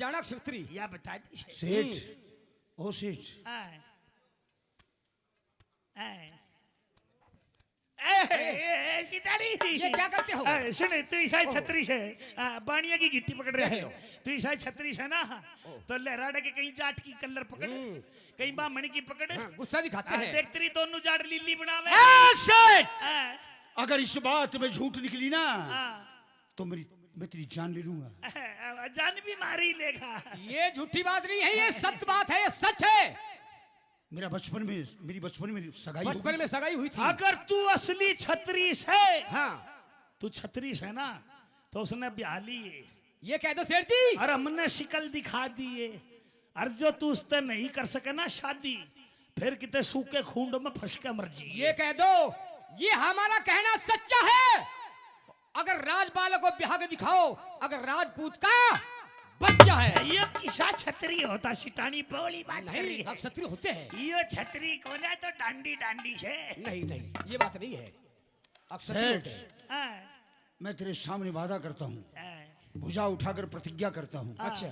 चाणक्य क्षत्रिय या बता दी सेठ ओ सेठ ये क्या करते हो? सुन तू ईसा छत्री से बाणिया की गिट्टी पकड़ रहे हो। तू ईसा छत्री से ना तो लहराड़े के कहीं जाट की कलर पकड़ कहीं बामणी की पकड़ गुस्सा दिखाते हैं। देख तेरी दोनों जाट लीली बनावे। सेठ हाँ, अगर इस बात में झूठ निकली ना हाँ। तो मैं तेरी जान ले लूंगा। जान भी मारी लेगा। ये झूठी बात नहीं है, ये सत्य बात है, ये सच है। मेरी बचपन में सगाई हो बचपन गई में सगाई हुई थी। अगर तू असली छत्रीस है, हाँ तू छत्रीस है ना तो उसने ब्याह ली है ये कह दो सेठ जी। और हमने शिकल दिखा दी है। और जो तू उससे नहीं कर सके ना शादी, फिर कितने सूखे खूंड में फंस के मर जी। ये कह दो ये हमारा कहना सच्चा है। अगर राज बालक को ब्याह के दिखाओ, अगर राजपूत का बच्चा है। ये किसा छतरी होता सिटानी पौली बात कर रही नहीं है। क्षत्रिय होते हैं। ये छतरी कौन है तो डांडी डांडी से। नहीं नहीं ये बात नहीं है, अक्षत्रिय होते हैं। हाँ, मैं तेरे सामने वादा करता हूँ, हाँ, भुजा उठाकर प्रतिज्ञा करता हूँ। अच्छा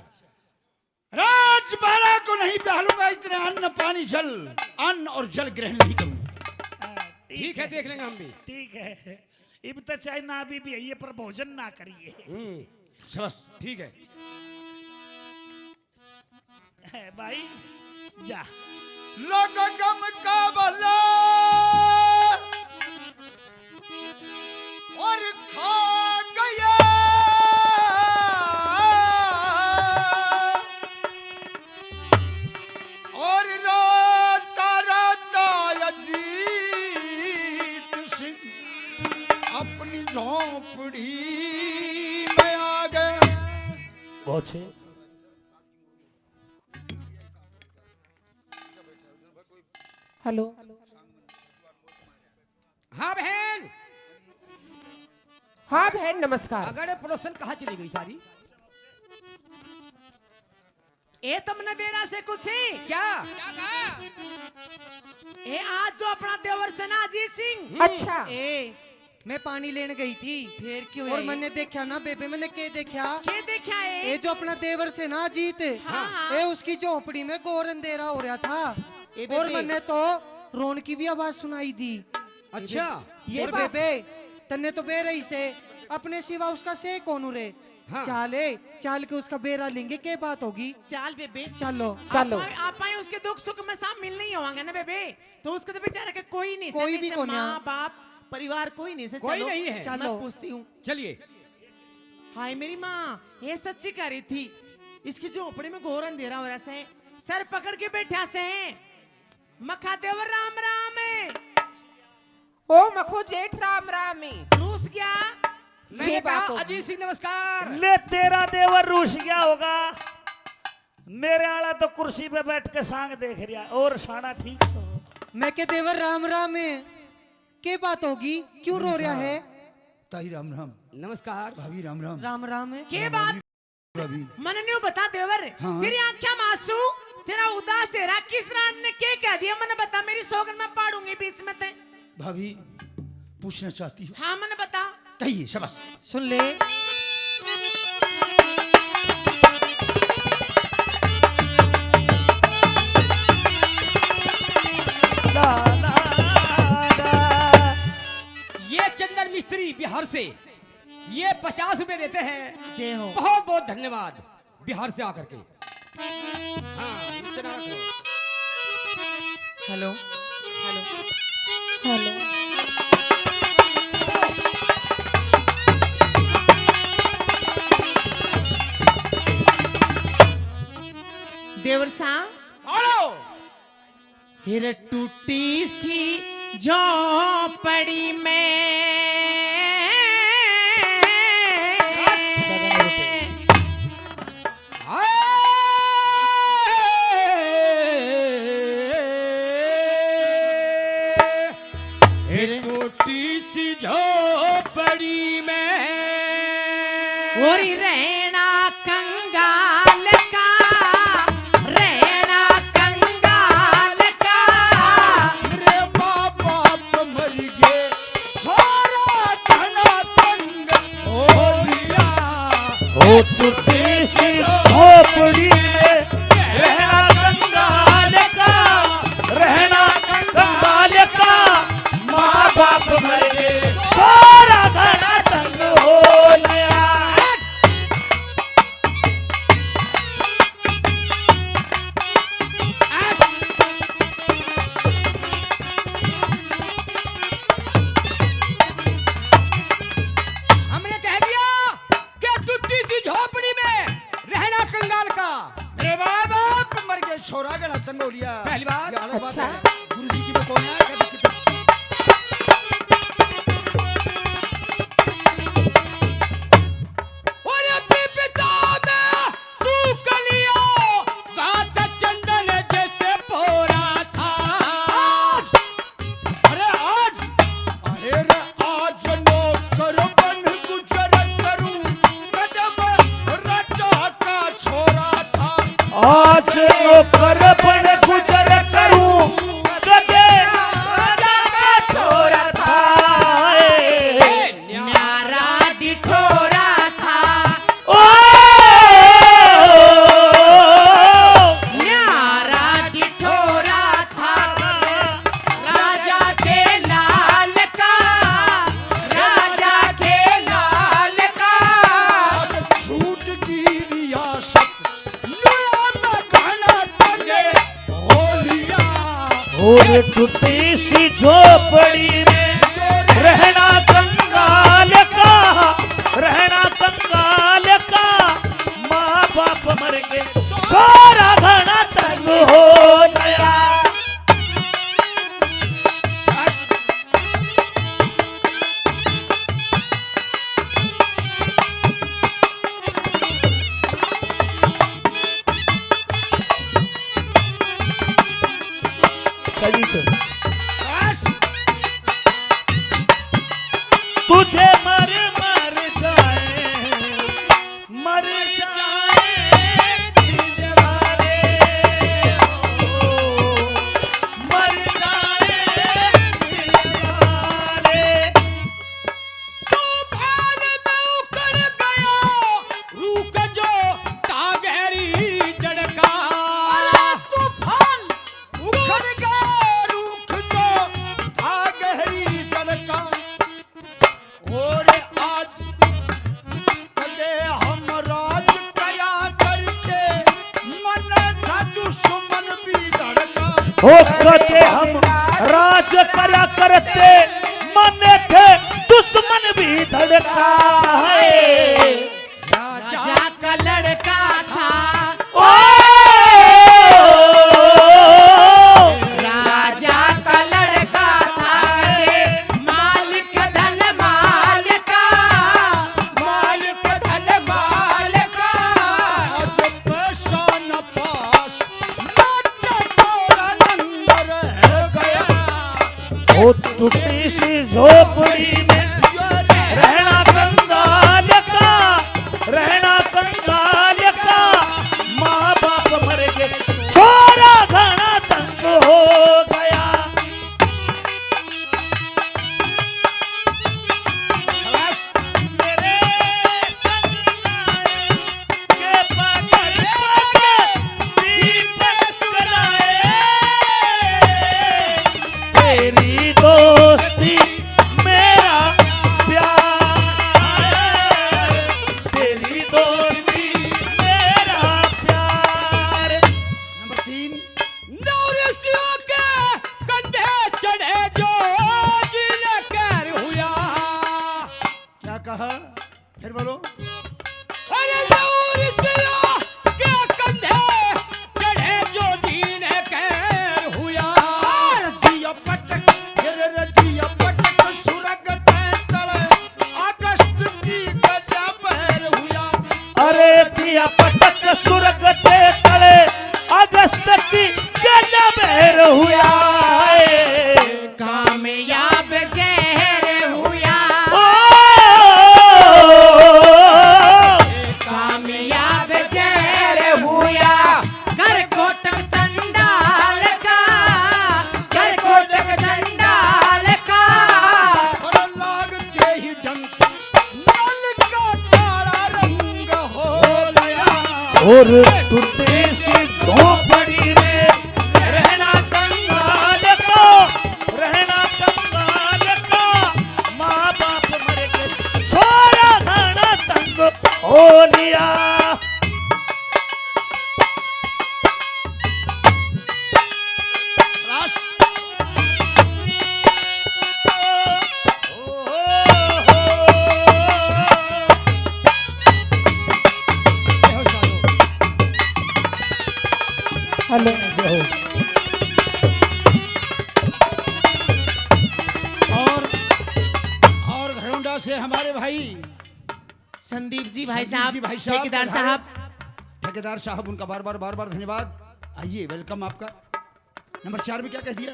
राजबाला को नहीं ब्याह लूंगा, इतने अन्न पानी जल, अन्न और जल ग्रहण नहीं करूंगा। हाँ, ठीक है, देख लेंगे हम भी। ठीक है। इब तो चाहे ना भी है पर भोजन ना करिए। बस ठीक है। भाई जा लोग गम का भला और खा गया और रोता रोता अजीत सिंह अपनी झोंपड़ी में आ गए। बहुत छे। हेलो हाँ बहन, हाँ बहन नमस्कार। अगर पड़ोसन कहाँ चली गई सारी? ए तुमने बेरा से कुछ ही क्या ए आज जो अपना देवर से ना अजीत सिंह। अच्छा ए मैं पानी लेने गई थी फिर क्यों और है? मैंने देखा ना बेबे, मैंने क्या देखा? क्या देखा है? ए जो अपना देवर से ना जीत हाँ। ए उसकी झोपड़ी में गोर अंधेरा हो रहा था ए और बेबे। मैंने तो रोन की भी आवाज सुनाई दी। अच्छा और बेबे तन्ने तो बे रही से अपने सिवा उसका से कौन रे? हाँ। चाल के उसका बेरा लेंगे, क्या बात होगी? चाल बेबे चलो चलो आप आए उसके दुख सुख में शामिल नहीं होंगे ना बेबे, तो उसको तो बेचारा के कोई नहीं कोई से भी कौन है? माँ बाप परिवार कोई नहीं से। कोई चलो, नहीं है। चलो चलो। मैं पूछती हूँ। चलिए। हाय मेरी माँ, ये सच्ची कह रही थी इसकी झोपड़ी में घोर अंधेरा हो रहा से, सर पकड़ के बैठा से मखा देवर राम राम है। ओ मखो जेठ राम राम रूस गया। मैंने ये बात कहा होगी। अजीत सिंह नमस्कार। ले तेरा देवर रूस गया होगा। मेरे आला तो कुर्सी पे बैठ के सांग देख रहा है और साड़ा ठीक सो। मैं के देवर राम राम है, क्या बात होगी? क्यों रो रहा है? ताई राम राम, नमस्कार। भाभी राम राम, राम राम है। के बात भाभी मन न्यू बता देवर। हाँ। तेरी आंखें मासू, तेरा उदास चेहरा, किस रान ने क्या कह दिया? मैंने बता, मेरी सौगन में पाड़ूंगी बीच में ते। भाभी पूछना चाहती हूँ। हाँ मैंने बता। कहिए शाबाश। सुन ले ये चंदन मिस्त्री बिहार से ये 50 रुपए देते हैं। जय हो। बहुत बहुत धन्यवाद बिहार से आकर के। हाँ नीचे ना रखो। हेलो हेलो हेलो देवर सा हिर टूटी सी झोपड़ी में टूटी सी झोपड़ी में और रहना कंगाल का, रहना कंगाल का। रे माँ बाप मर गए सारा अरे बाप बाप मर गए छोरा का नतंग हो लिया पहली बात। ये अलग बात अच्छा। है गुरुजी की में कौन है कहते कितना और अपनी पिता में सूख लियो गात चंदन जैसे पोरा था। अरे आज नो करो बन गुजर करूं कदम राजा का छोरा था आज नौकर बन गुजर करूं कदे राजा का छोरा था न्यारा डिठोरा था ओ न्यारा डिठोरा था राजा के लाल का राजा के लाल का आज छूट की रियासत नया में गाना तने हो लिया और टूटी सी झोपड़ी में रहना कंगाल का माँ बाप मर के सारा घना तंग हो गया चली तो तुझे मर जाए दिल वाले हो, मर जाए दिल वाले तूफान में उखड़ गया रुक जो तागहरी जड़का। तूफान उखड़ गया रुख जो था गहरी जड़का और आज कदे हम राज कया करते मन था दुश्मन भी धड़का हो करते हम राज करा करते मन थे दुश्मन भी धड़का है राजा का लड़का था ओ राजा का लड़का था मालिक धन मालिका मालिक धन मालिका। आज पैसा न पास नाट्य तोरा नंद रह गया वो टूटी सी झोपड़ी में रहना कंगाल का माँ बाप मर गए छोरा घना तंग हो गया मेरे संग आए के पकड़ दीपक जलाए तेरी दोस्ती मेरा प्यार तेरी दोस्ती मेरा प्यार नंबर 3 नौरसियों के कंधे चढ़े जो जिन्हें कहर हुआ। क्या कहा फिर बोलो अरे नौरसियों के कंधे चढ़े जो जिन्हें कहर हुआ। दिया पटक फिर दिया पटक सुरग तले अगस्त की गजा पैर हुआ अरे दिया पटक सुरग ते तले अगस्त की गजा बहर हुआ कामयाब जहर हुआ ओ कामयाब जहर हुआ कर कोटक चंडाल का कर कोटक चंडाल का और लाग के ही डंक नल का काला रंग हो गया और टूटी सी झोपड़ी में रहना कंगाल का माँ बाप मर गए छोरा घना तंग हो लिया हेलो और घरोंडा से हमारे भाई संदीप जी भाई संदीप साहब, जी भाई साहब, ठेकेदार पधारे। साहब। ठेकेदार साहब, उनका बार बार धन्यवाद। आइए, वेलकम आपका। नंबर 4 में क्या कह दिया?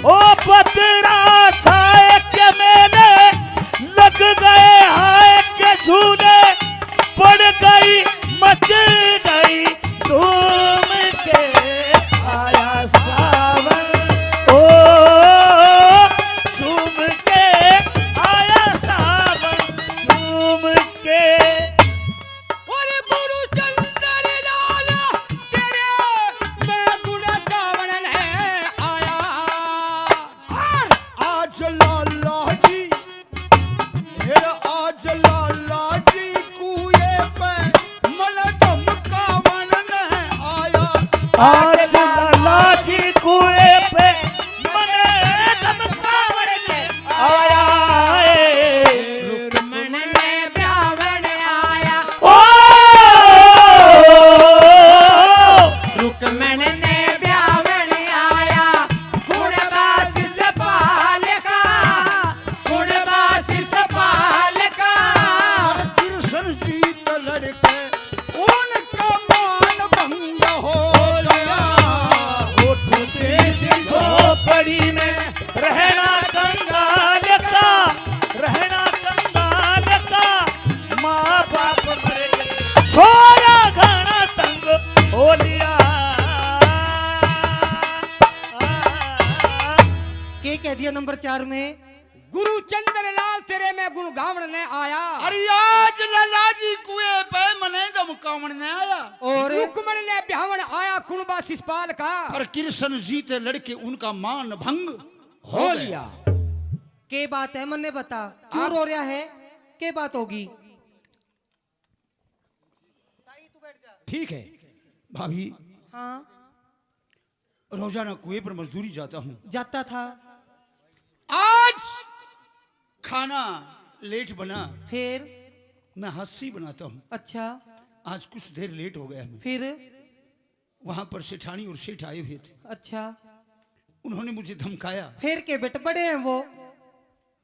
ओ पतरा छाए के मेले लग गए हाय के झूले पड़ गई मच गई धूम के आया सावन ओ झूम के आया सावन झूम के और गुरु चंद्र लाल तेरे मैं गुण गावन है आया। आज लाला जी, हेरा आज लाला जी कुए पे मन धमकावन है आया। आज लाला जी कुएं पे मने धमकावन के आया है। मन ने ब्यावन आया, ओ रुकमन ने ब्यावन आया। गुणवास सपाल का, गुणवास सपाल का। और कृष्ण जीत लड़के उनका मान भंग हो गया। उठते से झोपड़ी में रहना कंगाल का, रहना कंगाल का। माँ बाप मर गए छोरा घना तंग हो लिया। के कह दिया नंबर 4 में? गुरु चंद्र लाल तेरे में गुण गावन ने आया। अरे आज लाला जी कुएं पे मने धमकावन ने आया। और रुकमन ने ब्यावन आया कुणबा शिषपाल का और कृष्ण जीते लड़के उनका मान भंग हो लिया। के बात है, मन ने बता क्यों रो रहा है? के बात होगी? ठीक है भाभी, हाँ, रोजाना कुएं पर मजदूरी जाता हूँ। जाता था। आज खाना लेट बना, फिर? मैं हंसी बनाता हूँ। अच्छा, आज कुछ देर लेट हो गया मैं। फिर? वहां पर सेठानी और सेठ आए हुए थे। अच्छा, उन्होंने मुझे धमकाया। फिर के बेटे बड़े हैं वो,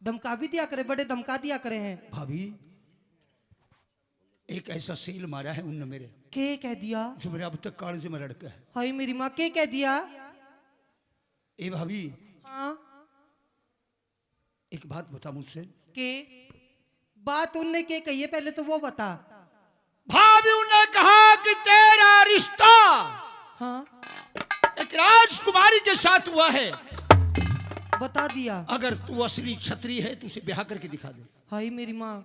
धमका भी दिया करे, बड़े धमका दिया करे हैं। भाभी, एक ऐसा सेल मारा है उनने मेरे, के कह दिया? जो मेरा अब तक काल से में लड़का है। हाय मेरी माँ, के कह दिया? ए भाभी, हाँ, एक बात बता मुझसे। के बात उनने के कही है, पहले तो वो बता। भाभी, उन्होंने कहा कि तेरा रिश्ता हाँ, एक राजकुमारी के साथ हुआ है। बता दिया। अगर तू असली क्षत्रिय है तो उसे ब्याह करके दिखा दे। हाय मेरी माँ,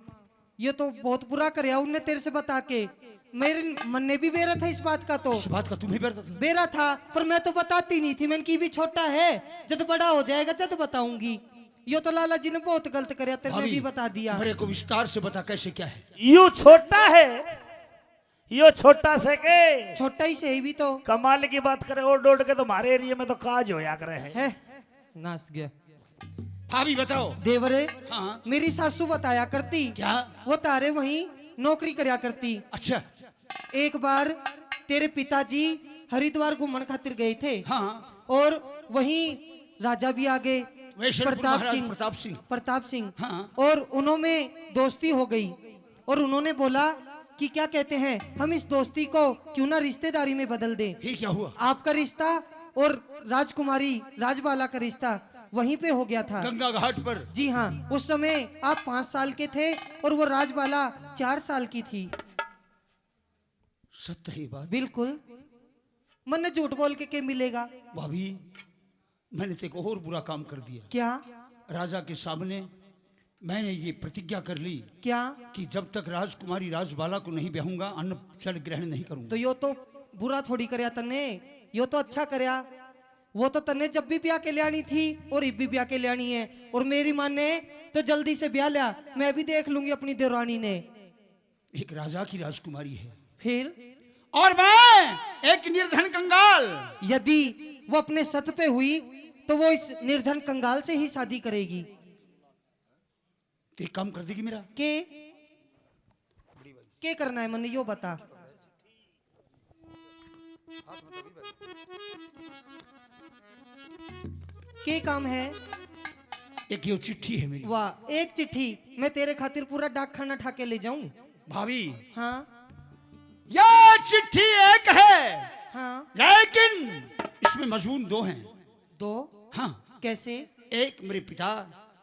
ये तो बहुत बुरा करया उनने तेरे से बता के। मेरे मन ने भी बेरा था इस बात का, तो इस बात का तुम्हें बेरा था? बेरा था, पर मैं तो बताती नहीं थी। मैंने की भी छोटा है, जब बड़ा हो जाएगा जब बताऊंगी। ये तो लाला जी ने बहुत गलत करया, तेरे ने भी बता दिया। मेरे को विस्तार से बता कैसे क्या है। यू छोटा है, यो छोटा से के छोटा ही से ही भी तो कमाल की बात करे। और डोड के तो हमारे एरिया में तो काज होया करे है। नास गया। भाभी बताओ। देवरे, हाँ। मेरी सासू बताया करती, क्या? वो तारे वहीं नौकरी करया करती। अच्छा। एक बार तेरे पिताजी हरिद्वार घूमने खातिर गए थे। हाँ। और वहीं राजा भी आ गए, वैष्णवपुर महाराज प्रताप सिंह। हाँ। और उन्होंने दोस्ती हो गई, और उन्होंने बोला कि क्या कहते हैं, हम इस दोस्ती को क्यों ना रिश्तेदारी में बदल दें। फिर क्या हुआ? आपका रिश्ता और राजकुमारी राजबाला का रिश्ता वहीं पे हो गया था, गंगा घाट पर। जी हाँ। उस समय आप 5 साल के थे और वो राजबाला 4 साल की थी। सत्य है बात? बिल्कुल। मन ने झूठ बोल के मिलेगा? भाभी, मैंने तो एक और बुरा काम कर दिया। क्या? राजा के सामने मैंने ये प्रतिज्ञा कर ली। क्या? कि जब तक राजकुमारी राजबाला को नहीं ब्याहूंगा अन्न जल ग्रहण नहीं करूंगा। तो यो तो बुरा थोड़ी करया तन्ने, यो तो अच्छा करया। वो तो तन्ने जब भी ब्याह के लियानी थी और इब भी ब्याह के लियानी है। और मेरी माँ ने तो जल्दी से ब्याह लिया। मैं भी देख लूंगी अपनी देवरानी ने। एक राजा की राजकुमारी है, फिर? और मैं एक निर्धन कंगाल। यदि वो अपने सत पे हुई तो वो इस निर्धन कंगाल से ही शादी करेगी। तो एक काम कर देगी मेरा? के करना है मन्ने यो बता। के काम है? एक ये चिट्ठी है मेरी। वाह, एक चिट्ठी मैं तेरे खातिर पूरा डाक खाना ठा के ले जाऊं। भाभी हाँ यह चिट्ठी एक है, हाँ। लेकिन इसमें मजमून दो हैं। दो? हाँ। कैसे? एक मेरे पिता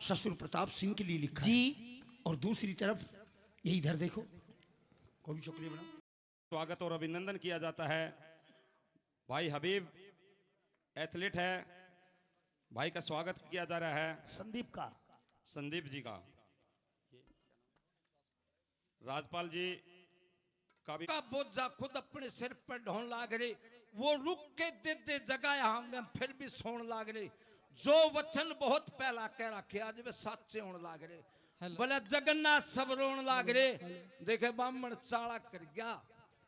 ससुर प्रताप सिंह के लिए लिखा जी। है, और दूसरी तरफ ये इधर देखो, कोई भी चॉकलेट बना। स्वागत और अभिनंदन किया जाता है। भाई हबीब एथलीट है, भाई का स्वागत किया जा रहा है। संदीप जी का राजपाल जी का भी का बोझा खुद अपने सिर पर ढोन लाग रहे, वो रुक के दे दे जगह होंगे फिर भी सोन लाग रहे। जो वचन बहुत पहला कह रखे आज वे साचे होने लाग रहे। बोले जगन्नाथ सब रोन लाग रहे। देखे बामण चाला कर गया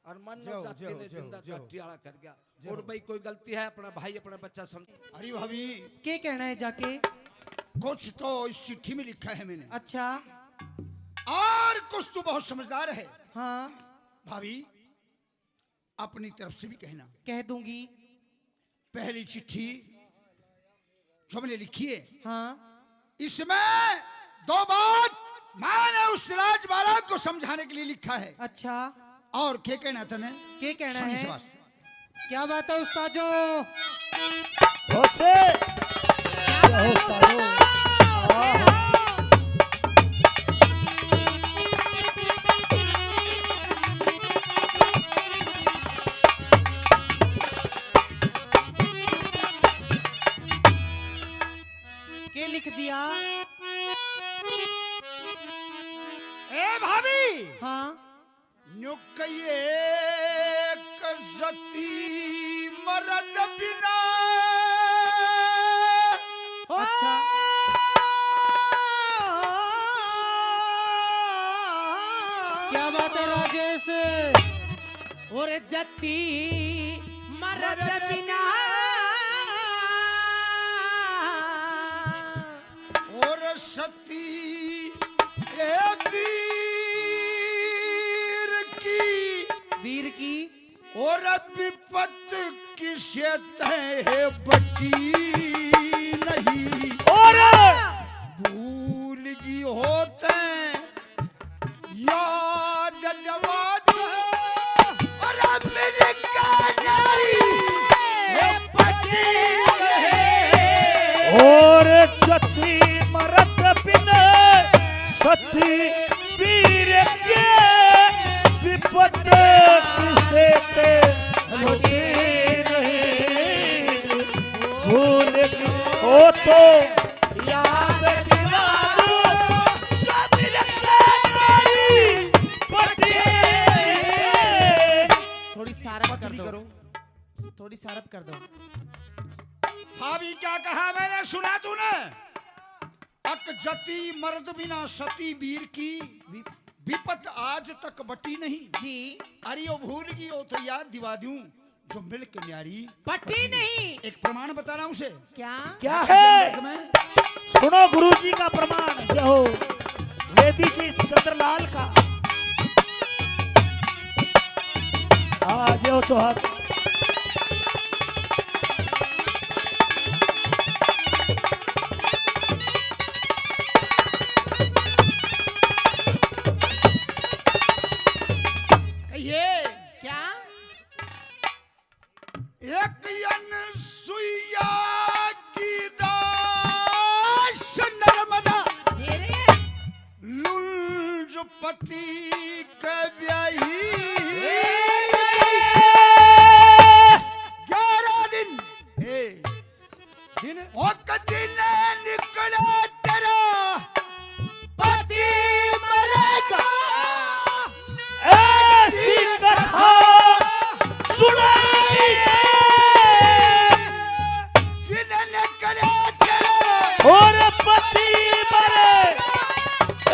और मन जाति ने जिंदा जाति आला कर गया। और भाई कोई गलती है अपना भाई अपना बच्चा समझ। अरे भाभी के कहना है जाके? कुछ तो इस चिट्ठी में लिखा है मैंने, अच्छा। और कुछ तो बहुत समझदार है। हाँ भाभी अपनी तरफ से भी कहना। कह दूंगी। पहली चिट्ठी जो मैंने लिखी है, हाँ इसमें दो बात मैंने उस राजबाला को समझाने के लिए लिखा है। अच्छा। और क्या कहना तने? के कहना सुनी है? शाबाश। क्या बात है उस्तादो? के लिख दिया? ए भाभी हाँ नुकये कसती मरद बिना। अच्छा। क्या बात है राजेश? और जति मरद बिना और सती ए वीर की और विपत किसे तय बटी नहीं। और भूल की होते याद जवादू और मेरे कानाई ये बटी रहे। और जति मरद बिन सती वीर के विपत किसे ते होती नहीं। भूल की हो तो याद दिलाओ जब रखी पटी। थोड़ी सारप कर दो, थोड़ी सारप कर दो। भाभी क्या कहा मैंने सुना तूने? अक जति मर्द बिना सती वीर की विपत आज तक बटी नहीं। जी अरे वो भूल गई हो तो याद दिवा दूं जो मिल के न्यारी पट्टी नहीं। एक प्रमाण बता रहा हूं उसे। क्या क्या है? मैं सुनो गुरुजी का प्रमाण। जय हो वेदी जी चंद्रलाल का। जय हो चौहान। क्या? एक अनसुईया की दास नर्मदा लुल पति के ब्याही 11 दिन दिन निकला तेरा पति मरेगा। ऐसी कथा सुनाइए जिन्होंने करा तेरा और पति मरे।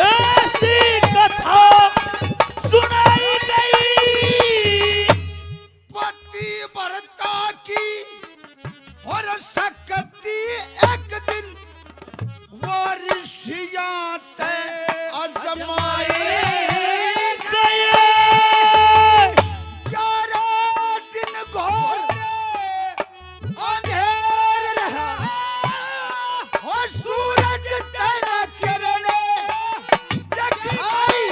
ऐसी कथा सुनाई गई। पति भरता की और सकती एक दिन वो ऋषियां थे जमाए गए 11 दिन घोर अंधेर रहा और सूरज तेरा किरण दिखाई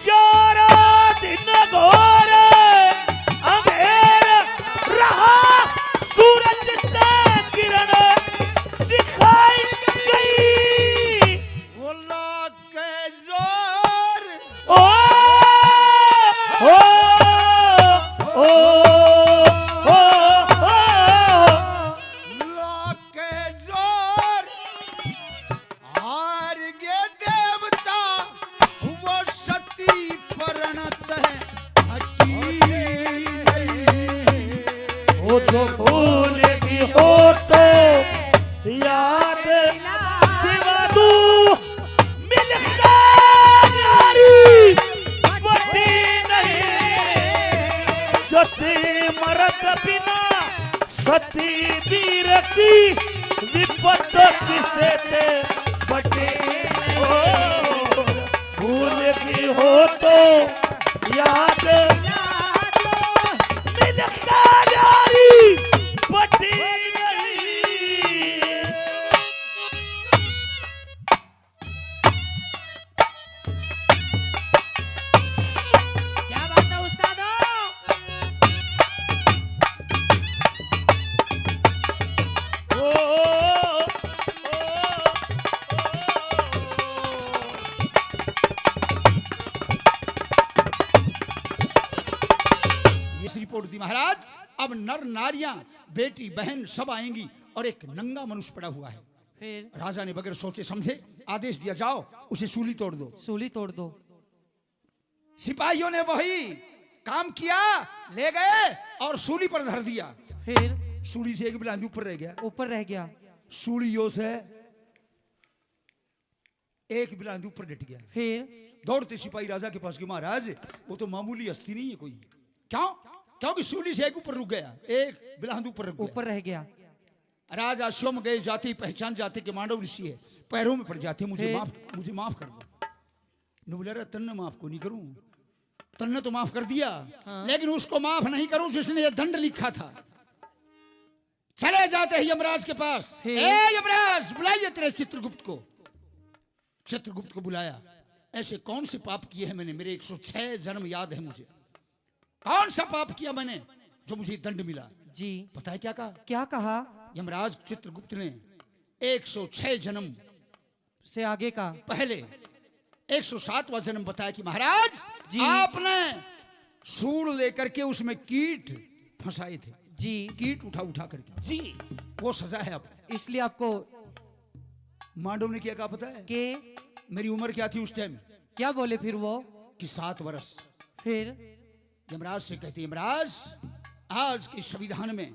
11 दिन घोर अंधेर रहा सूरज की किरण दिखाई गई वो लोग के जोर ओ ओ ओ ओ लोग के जोर हार गे देवता वो सती प्रणत है हटी नहीं। वो जो भूल की हो तो याद दिला दूं मिलता यारी बटी नहीं सती मरद बिना सती वीर की विपत किसे ते बटे हो भूल की हो तो याद मिलता यारी बटी नहीं क्या बात है उस्तादो? इस रिपोर्ट दी महाराज अब नर नारियां बेटी बहन सब आएंगी और एक नंगा मनुष्य पड़ा हुआ है। फिर राजा ने बगैर सोचे समझे आदेश दिया, जाओ उसे सूली तोड़ दो। सूली तोड़ दो। सिपाहियों ने वही काम किया, ले गए और सूली पर धर दिया। फिर सूली से एक बिलांदी ऊपर रह गया, ऊपर रह गया। सूलियों से एक बिलांदी ऊपर डट गया। फिर दौड़ते सिपाही राजा के पास गए, महाराज वो तो मामूली हस्ती नहीं है कोई। क्यों? क्योंकि सूली से एक ऊपर रुक गया, एक बिलांद ऊपर रुक गया। ऊपर रह गया। राजा स्वयं गए, जाति पहचान जाते कि मांडव ऋषि है, पैरों में पड़ जाते, मुझे माफ कर दो। नुबलेरा तन्ने माफ को नहीं करूं, तन्ने तो माफ कर दिया, लेकिन उसको माफ नहीं करूं जिसने ये दंड लिखा था। चले जाते हैं यमराज के पास। ए यमराज, बुलाइए तेरे चित्रगुप्त को। चित्रगुप्त को बुलाया। ऐसे कौन से पाप किए हैं मैंने, मेरे 106 जन्म याद है मुझे, कौन सा पाप किया मैंने जो मुझे दंड मिला? जी पता है क्या कहा? क्या कहा? यमराज चित्रगुप्त ने 106 जन्म से आगे का पहले 107वां जन्म बताया कि महाराज जी। आपने सूल लेकर के उसमें कीट फंसाए थे। जी कीट उठा करके जी वो सजा है। अब इसलिए आपको मांडव ने क्या कहा पता है? के मेरी उम्र क्या थी उस टाइम? क्या बोले फिर वो? कि 7 वर्ष। फिर यमराज से कहते, यमराज आज के संविधान में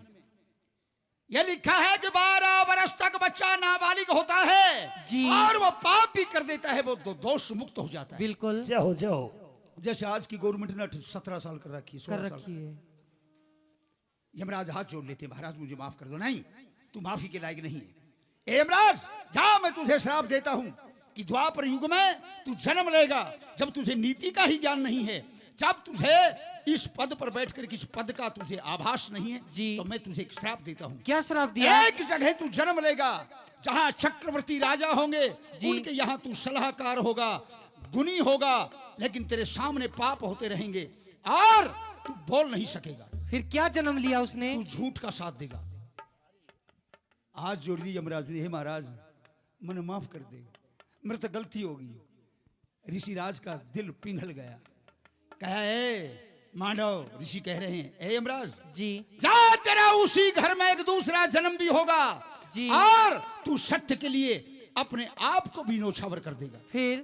यह लिखा है कि 12 वर्ष तक बच्चा नाबालिग होता है जी। और वो पाप भी कर देता है, वो दोष मुक्त हो जाता है। बिल्कुल जाओ जाओ। जैसे आज की गवर्नमेंट ने 17 साल कर रखी है, 16 कर साल। रखी है। यमराज हाथ जोड़ लेते, महाराज मुझे माफ कर दो। नहीं, तू माफी के लायक नहीं है। यमराज जा, मैं तुझे श्राप देता हूं कि द्वापर युग में तू जन्म लेगा जब तुझे नीति का ही ज्ञान नहीं है, जब तुझे इस पद पर बैठकर किस पद का तुझे आभास नहीं है जी। तो मैं तुझे एक श्राप देता हूं। क्या श्राप दिया? एक जगह तू जन्म लेगा जहां चक्रवर्ती राजा होंगे, जी। उनके यहाँ तू सलाहकार होगा, गुनी होगा, लेकिन तेरे सामने पाप होते रहेंगे और तू बोल नहीं सकेगा। फिर क्या जन्म लिया उसने? तू झूठ का साथ देगा। आज जोड़ दी यमराज ने, हे महाराज मन माफ कर दे, मेरे तो गलती होगी। ऋषिराज का दिल पिघल गया। कहा, ए मांडव, ऋषि कह रहे हैं, ए यमराज जी जा, तेरा उसी घर में एक दूसरा जन्म भी होगा जी। और तू सत्य के लिए अपने आप को भी नौछावर कर देगा। फिर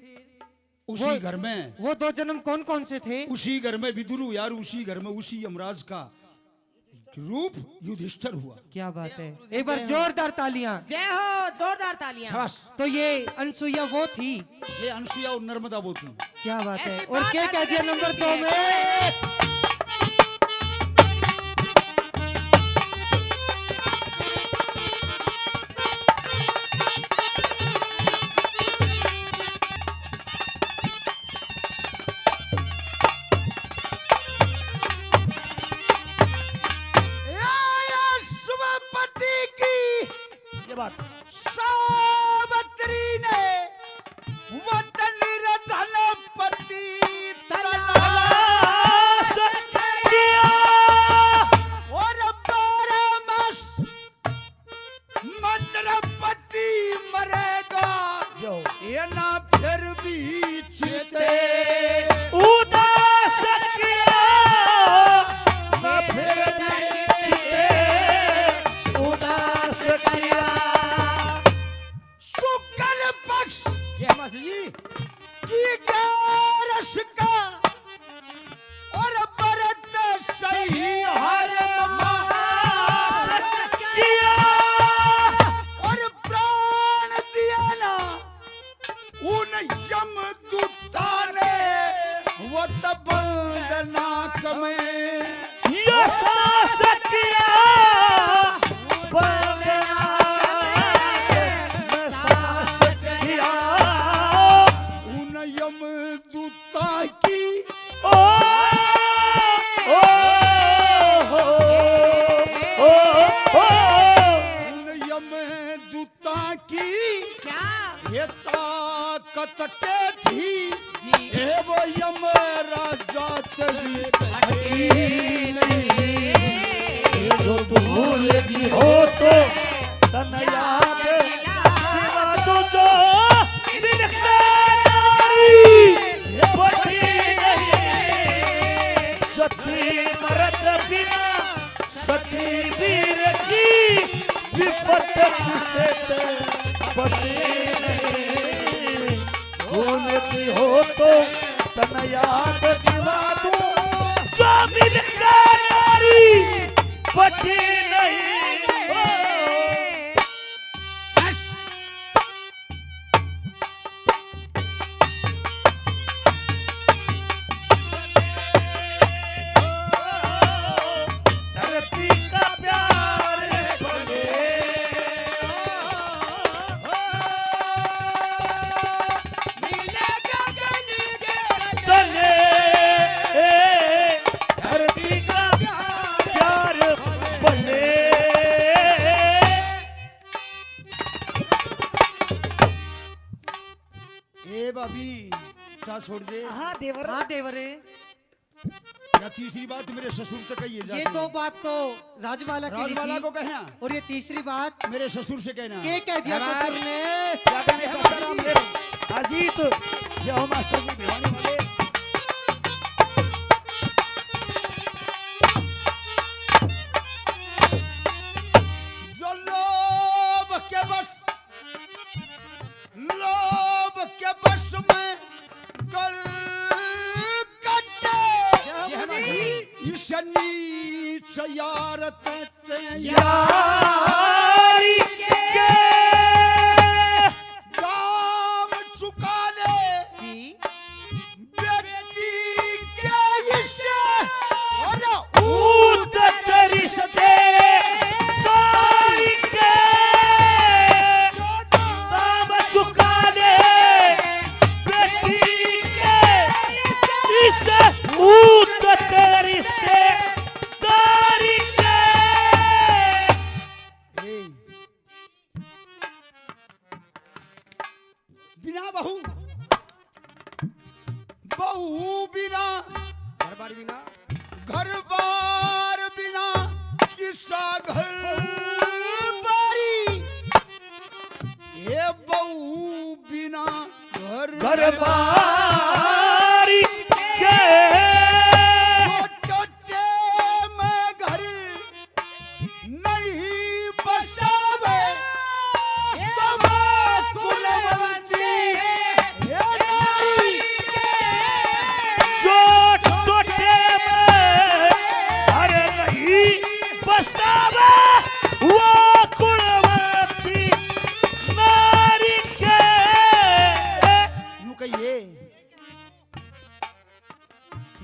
उसी घर में वो 2 जन्म कौन कौन से थे? उसी घर में विदुरु यार, उसी घर में उसी यमराज का रूप युधिष्ठिर हुआ। क्या बात है, एक बार जोरदार तालियां। जय हो, जोरदार तालियां। शाबाश। तो ये अनसुईया वो थी। ये अनसुईया और नर्मदा वो थी। क्या बात है। ऐसी और बात क्या कह दिया हमें नंबर नहीं 2 में? ना फिर भी चिते उदास किया ना फिर चिते उदास किया। शुक्ल पक्ष जय माता जी की रस का और व्रत सही हर मास किया और प्राण दिया ना उन यम दूता ने वो बंदनाक में यो सास किया सास किया उन यम दूता की ओ ओ ओ ओ उन यम दूता की क्या ये ताकत के थी ये वो यम राजा तभी जो तू भूलेगी हो तो तन याद दिला तू जो बिलखारी बड़ी नहीं सती मरद बिना सती वीर की विपत किसे ते बड़ी नहीं भूलती हो तो तन याद दिला तू जो बिलखारी बड़ी नहीं हो। धरती का प्यार बने तने धरती का प्यार बने। ए भाभी सांस छोड़ दे हाँ देवरे या तीसरी बात मेरे ससुर तक कही ये जाती दो बात तो राजवाला की राजवाला थी को कहना और ये तीसरी बात मेरे ससुर से कहना के कह दिया ससुर ने क्या कहने चाचा रामदेव अजीत जय हो मास्टर जी भिवानी वाले। जो लोभ के बस में गल कटे इस नीच यारत यारी के काम चुकाने जी बेटी के इसे और ऊत रिश्ते तारी के दाम चुका दे बेटी के इस ऊत रिश्ते तारी के। बिना बहू बिना घर बार बिना घर बार बिना किसा घर बारी ये बहू बिना घर बारी के छोटे में घर नहीं बसावे तब कुलवंती ये नारी जो टोटे में हर नहीं बसावे वो कुलवती नारी के। यूं कहिए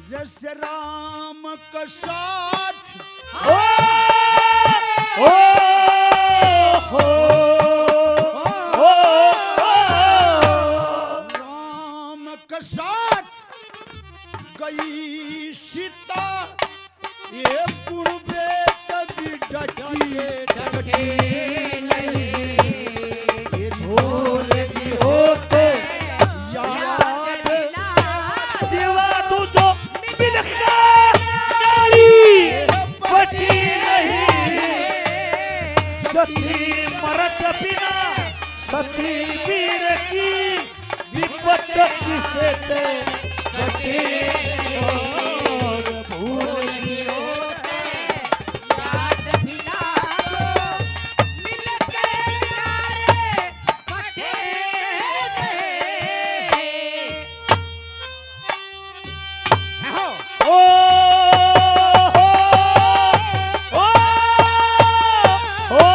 जैसे राम का साथ ओ ओ हो ओ राम का साथ गई सीता ये पूर्वे तभी डटी नहीं भूलेगी हो तो याद दिवा तू जो बिलखा नारी बची नहीं सती मरद बिना सती वीर की तो किसे ते कटे और भूल गियो याद दिला दो मिलके यारे पटे हो ओ हो ओ ओ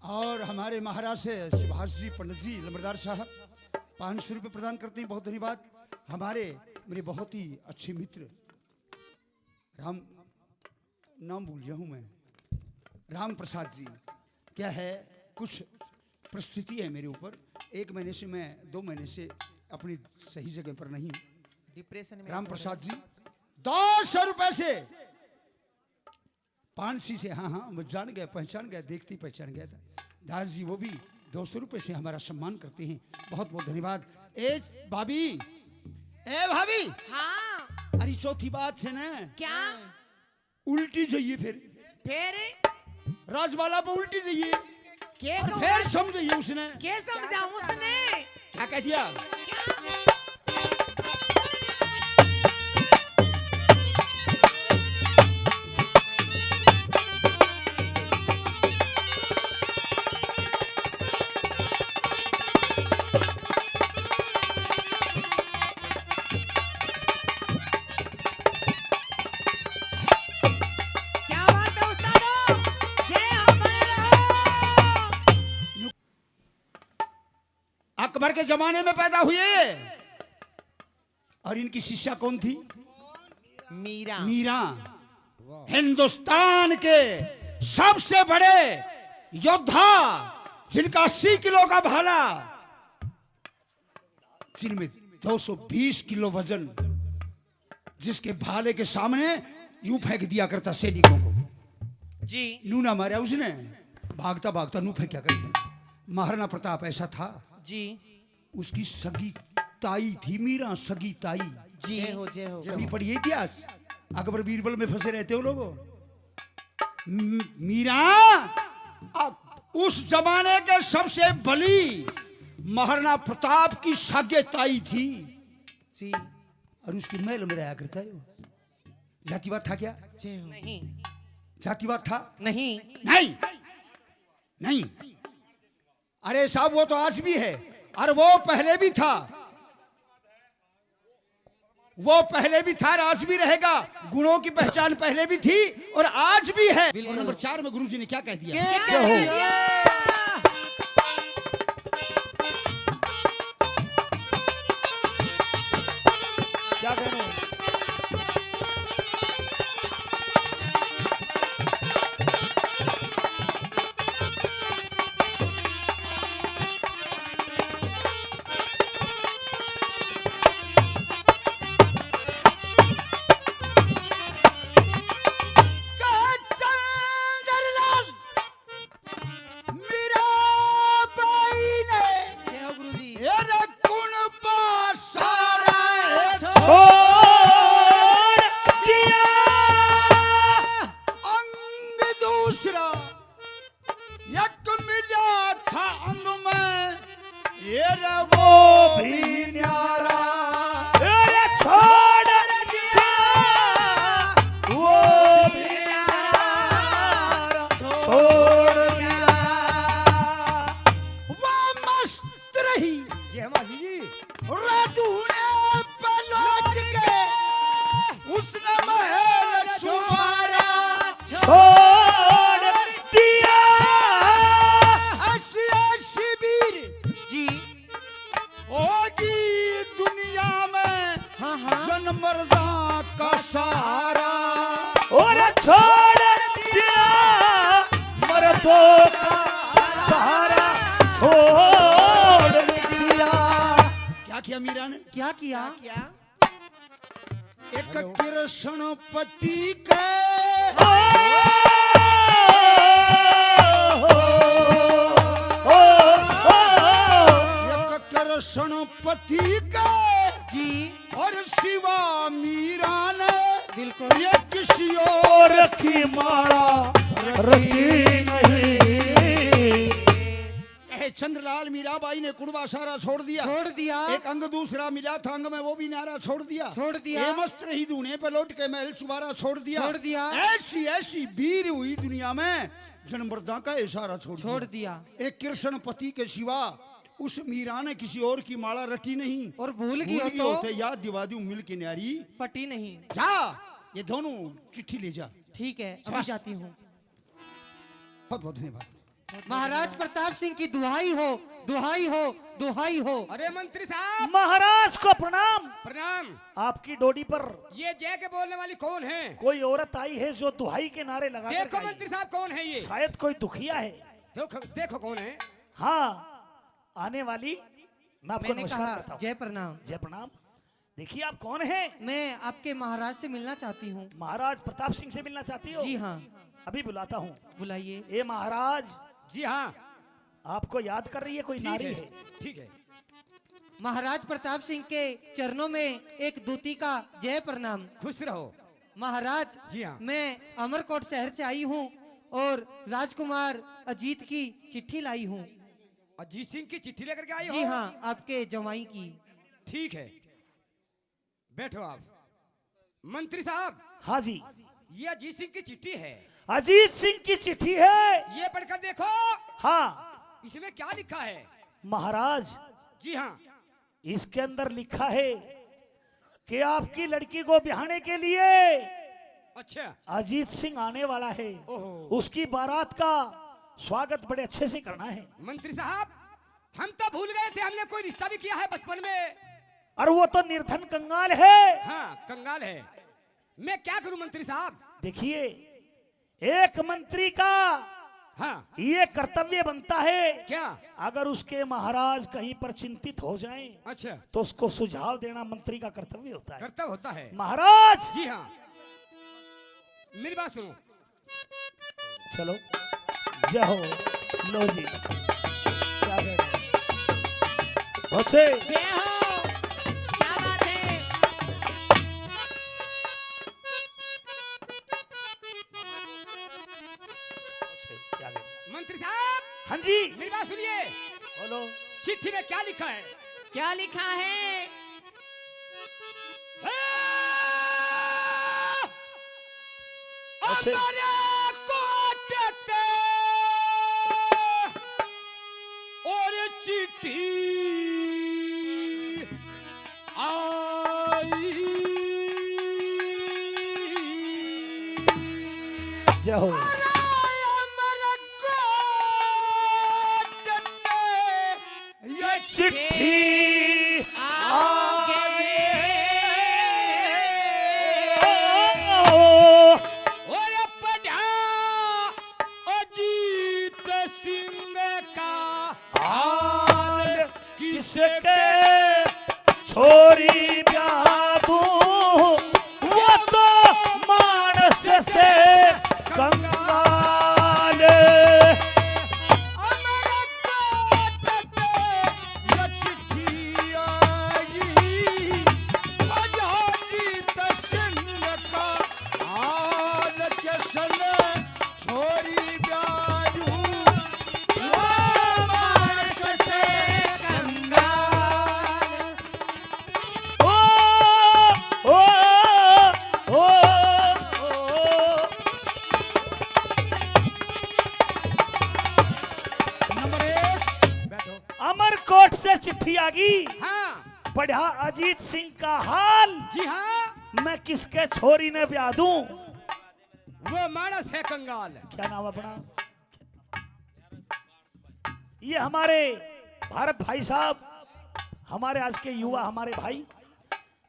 और हमारे महाराज से सुभाष जी पंडित जी लंबरदार साहब 500 रुपये प्रदान करते हैं, बहुत धन्यवाद। हमारे मेरे बहुत ही अच्छे मित्र राम, नाम भूल गया हूँ मैं, राम प्रसाद जी, क्या है कुछ परिस्थिति है मेरे ऊपर, 1 महीने से मैं 2 महीने से अपनी सही जगह पर नहीं। डिप्रेशन में राम प्रसाद जी 200 रुपए से 500 से, हाँ हाँ मैं जान गया, पहचान गया, देखती पहचान गया था। दास जी वो भी 200 रुपए से हमारा सम्मान करते हैं, बहुत बहुत धन्यवाद। ए भाभी, ए भाभी, हाँ अरे चौथी बात है ना, क्या उल्टी जाइए फिर राजवाला पे उल्टी जाइए के और फिर समझिए उसने के समझाऊं उसने क्या कह दिया। क्या बात है उस्तादो जय हो बने रहो। अकबर के जमाने में पैदा हुए और इनकी शिष्या कौन थी? मीरा मीरा। हिंदुस्तान के सबसे बड़े योद्धा जिनका 80 किलो का भाला, जिनमें 220 किलो वजन, जिसके भाले के सामने यूं फेंक दिया करता सैनिकों को, जी नूना मारा उसने, भागता भागता नू फेंका करता। महाराणा प्रताप ऐसा था, जी उसकी सगी ताई थी मीरा, सगी ताई। जी जय हो कभी पढ़िए इतिहास, अकबर बीरबल में फंसे रहते हो लोगों। मीरा उस जमाने के सबसे बली महाराणा प्रताप की सगे ताई थी जी और उसकी महल में रहा करता है। जातिवाद था क्या? जय हो नहीं जातिवाद था? नहीं नहीं नहीं, अरे साहब वो तो आज भी है और वो पहले भी था, वो पहले भी था और आज भी रहेगा। गुणों की पहचान पहले भी थी और आज भी है। और नंबर 4 में गुरुजी ने क्या कह दिया? क्या कहना है? जय हो गुरुजी जय मासी जी। उसने महल छुपाया, छोड़ दिया शिविर जी होगी दुनिया में हाँ हाँ जनमर्दा का सहारा। और छोड़ दिया मर्दों का सहारा, छोड़ दिया। क्या किया मीरा ने? क्या किया? क्या एक कृष्णपति के एक कृष्णपति के जी की माला रटी नहीं। कहे चंद्रलाल मीराबाई ने कुड़वा सारा छोड़ दिया, छोड़ दिया। एक अंग दूसरा मिला था अंग में वो भी नारा छोड़ दिया, छोड़ दिया। ये मस्त रही दूने पे लौट के महल चुबारा छोड़ दिया, छोड़ दिया। ऐसी ऐसी वीर हुई दुनिया में जनमर्दा का इशारा छोड़ दिया। एक कृष्ण पति के सिवा उस मीरा ने किसी और की माला रटी नहीं, और भूल गई हो तो होते याद दिवा दूं मिल के न्यारी। पटी नहीं। जा ये दोनों चिट्ठी ले जा। ठीक है, अभी जाती हूँ। बहुत बहुत धन्यवाद। महाराज प्रताप सिंह की दुहाई हो, दुहाई हो, दुहाई हो। अरे मंत्री साहब महाराज को प्रणाम। प्रणाम। आपकी डोडी पर ये जय के बोलने वाली कौन है? कोई औरत आई है जो दुहाई के नारे लगा कर देखो आई है। मंत्री साहब कौन है ये? शायद कोई दुखिया है। देखो देखो कौन है? हाँ, आने वाली मैं आपको मैंने नमस्कार कहा करता हूँ। जय प्रणाम। जय प्रणाम। देखिए आप कौन हैं? मैं आपके महाराज से मिलना चाहती हूँ। महाराज प्रताप सिंह से मिलना चाहती हो? जी हाँ। अभी बुलाता हूँ। बुलाइए। ये महाराज जी हाँ आपको याद कर रही है, कोई नारी है। ठीक है। महाराज प्रताप सिंह के चरणों में एक दूती का जय प्रणाम। खुश रहो महाराज जी हाँ। मैं अमरकोट शहर से आई हूँ और राजकुमार अजीत की चिट्ठी लाई हूँ। अजीत सिंह की चिट्ठी लेकर के आई हो? जी हाँ, आपके जमाई की। ठीक है, बैठो आप। मंत्री साहब हाँ जी, ये अजीत सिंह की चिट्ठी है। अजीत सिंह की चिट्ठी है। ये पढ़कर देखो, हाँ इसमें क्या लिखा है? महाराज जी हाँ। इसके अंदर लिखा है कि आपकी लड़की को ब्याहने के लिए अच्छा अजीत सिंह आने वाला है। ओहो। उसकी बारात का स्वागत बड़े अच्छे से करना है। मंत्री साहब हम तो भूल गए थे, हमने कोई रिश्ता भी किया है बचपन में। और वो तो निर्धन कंगाल है। हाँ कंगाल है। मैं क्या करूं मंत्री साहब? देखिए, एक मंत्री का हाँ ये कर्तव्य बनता है, क्या? अगर उसके महाराज कहीं पर चिंतित हो जाएं, अच्छा तो उसको सुझाव देना मंत्री का कर्तव्य होता है। कर्तव्य होता है। महाराज जी हाँ, मेरी बात सुनो। चलो जय हो। लो जी, क्या कह रहे हैं? बहुत से जय हो, क्या बात है? क्या कह रहे हैं? मंत्री साहब हाँ जी मेरी बात सुनिए। बोलो। चिट्ठी में क्या लिखा है? क्या लिखा है? अच्छे। हमारे कोटते और चिट्ठी आई। जय हो। चिट्ठी और पढ़ा अजीत सिंह का हाल किसके छोरी ब्याह दूं, वो तो मानस से कंगाल। ओ ओ ओ ओ बैठो। अमरकोट से चिट्ठी आ गई। हाँ पढ़ा अजीत सिंह का हाल, जी हाँ, मैं किसके छोरी ने ब्याह दूं। वो मानस है कंगाल। क्या नाम अपना? ये हमारे भारत भाई साहब, हमारे आज के युवा, हमारे भाई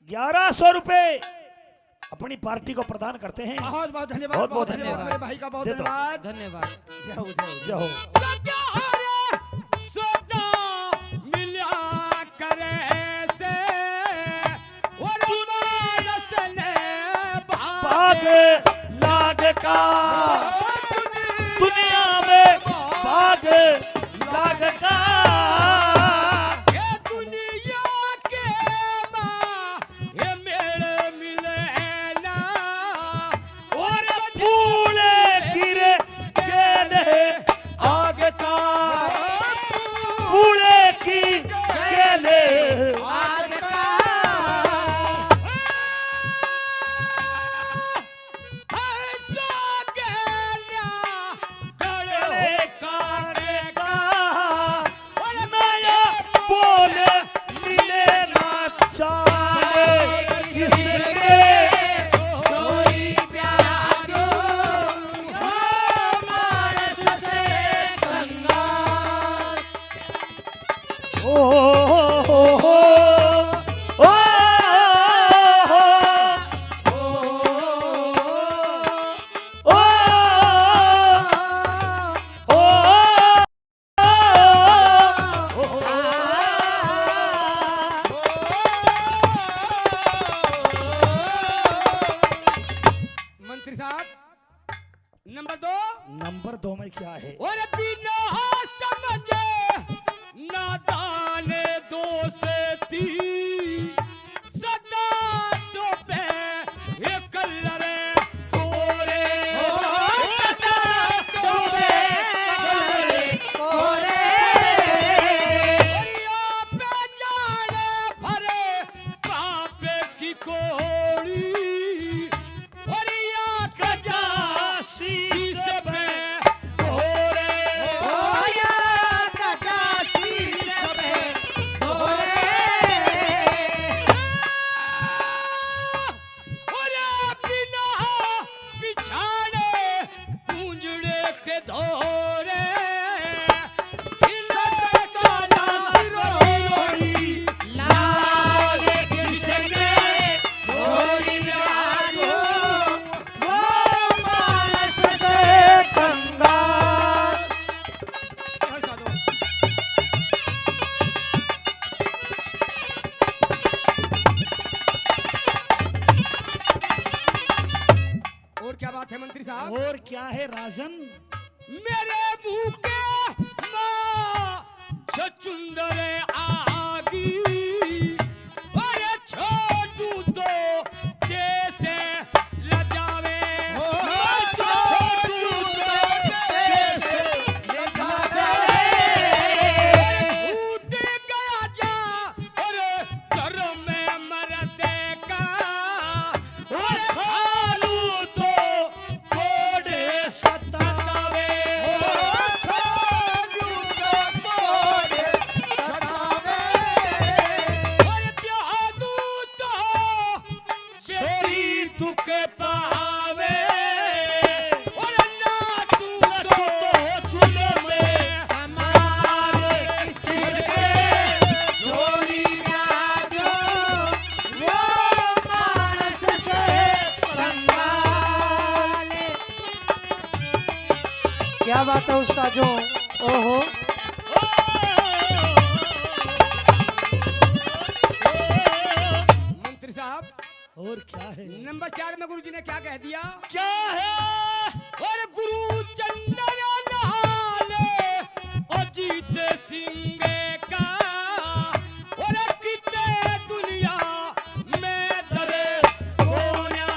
1100 रुपए अपनी पार्टी को प्रदान करते हैं। बहुत बहुत धन्यवाद। बहुत बहुत धन्यवाद धन्यवाद। मेरे भाई का, बहुत दे दो। धन्यवाद। धन्यवाद। जय हो, जय हो। जय हो। सदा हरे सदा मिला करे से और मानस ने भाग लाग का दुनिया में भाग लाग का। ये दुनिया के माँ ये मेरे मिले ना और फूल है और बिना समझे नादान दोस्ती सदा डूबे ये कलर कोरे ससा डूबे कोरे दरिया पे जाने भरे पापे की कोड़ी और या कजासी से पे कोरे ओया कजासी सबे दोरे और बिना बिछाने पूंजड़े के धोरे लाल किसके छोरी राजो वो मानस से कंगाल और क्या बात है मंत्री साहब? और क्या है राजन मेरे मुंह के माँ छचुंदर आगी अरे छोटू तो कैसे लजावे छोटू तो कैसे लजावे छूट गया जा और घर में मरदे का और खालू तो कोड़े सतावे और ब्याह दूत छोरी तुके पावे और ना तू तो चूल्हे में हमारे किसके छोरी राजो वो मानस से कंगाल क्या बात है उस्तादों ओहो मंत्री साहब और क्या है नंबर 4 में गुरुजी ने क्या कह दिया? क्या है और गुरु चंदन नहाले अजीत सिंह का और किते दुनिया में दरे कोन्या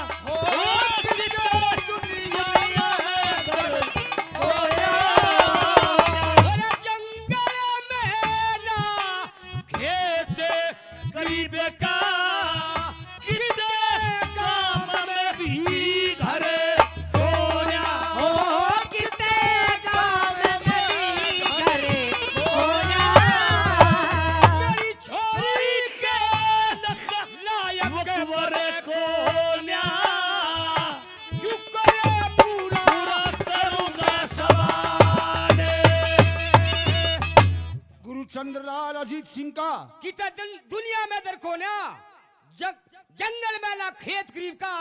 किते दुनिया में दरे कोन्या और जंगल में ना खेत गरीब का किते काम में भी घरे कोन्या किते काम में भी घरे होया मेरी छोरी के लायक वरे कोन्या क्यों करे पूरा करूंगा सवाल गुरु चंद्रलाल अजीत सिंह का किता दुनिया में दर कोन्या जंगल में ना खेत गरीब का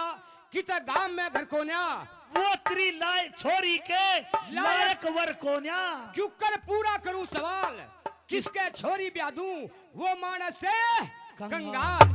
किता गांव में घर कोन्या वो तेरी लाय छोरी के लायक वर कोन्या क्यों कर पूरा करूं सवाल किसके छोरी ब्याह दूं वो मानस से कंगाल